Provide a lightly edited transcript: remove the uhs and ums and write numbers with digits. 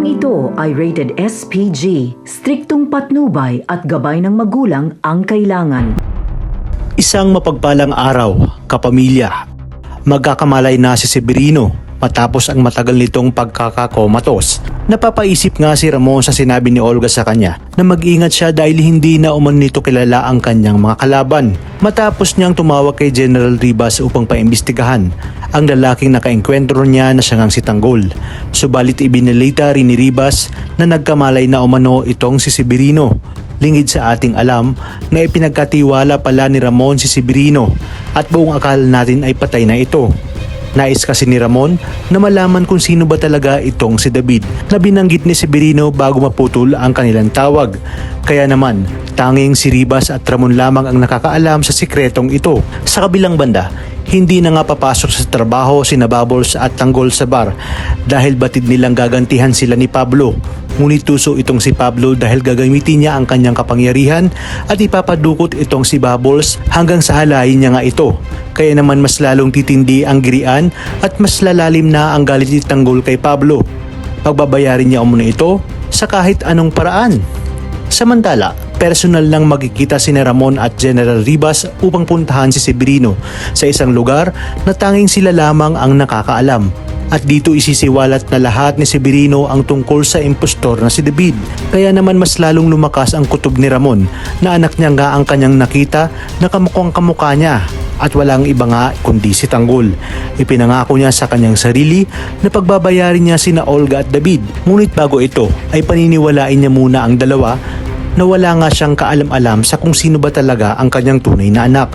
Librong ito ay rated SPG, striktong patnubay at gabay ng magulang ang kailangan. Isang mapagpalang araw, kapamilya. Magkakamalay na si Severino matapos ang matagal nitong pagkakakomatos. Napapaisip nga si Ramon sa sinabi ni Olga sa kanya na mag-ingat siya dahil hindi na umano nito kilala ang kanyang mga kalaban. Matapos niyang tumawag kay General Ribas upang paimbestigahan ang lalaking nakaengkwentro niya na siyang si Tanggol. Subalit ibinalita rin ni Ribas na nagkamalay na umano itong si Severino. Lingid sa ating alam na ipinagkatiwala pala ni Ramon si Severino at buong akala natin ay patay na ito. Nais kasi ni Ramon na malaman kung sino ba talaga itong si David na binanggit ni Severino bago maputol ang kanilang tawag. Kaya naman, tanging si Ribas at Ramon lamang ang nakakaalam sa sikretong ito. Sa kabilang banda, hindi na nga papasok sa trabaho sina Bubbles at Tanggol sa bar dahil batid nilang gagantihan sila ni Pablo. Ngunit tuso itong si Pablo dahil gagamitin niya ang kanyang kapangyarihan at ipapadukot itong si Bubbles hanggang sa halayin niya nga ito. Kaya naman mas lalong titindi ang girian at mas lalalim na ang galit ni Tanggol kay Pablo. Pagbabayarin niya umano ito sa kahit anong paraan. Samantala, personal lang magkikita si Ramon at General Ribas upang puntahan si Severino sa isang lugar na tanging sila lamang ang nakakaalam. At dito isisiwalat na lahat ni Severino ang tungkol sa impostor na si David. Kaya naman mas lalong lumakas ang kutob ni Ramon na anak niya nga ang kanyang nakita na kamukhang kamukha niya at walang iba nga kundi si Tanggol. Ipinangako niya sa kanyang sarili na pagbabayarin niya sina Olga at David. Ngunit bago ito ay paniniwalain niya muna ang dalawa na wala nga siyang kaalam-alam sa kung sino ba talaga ang kanyang tunay na anak.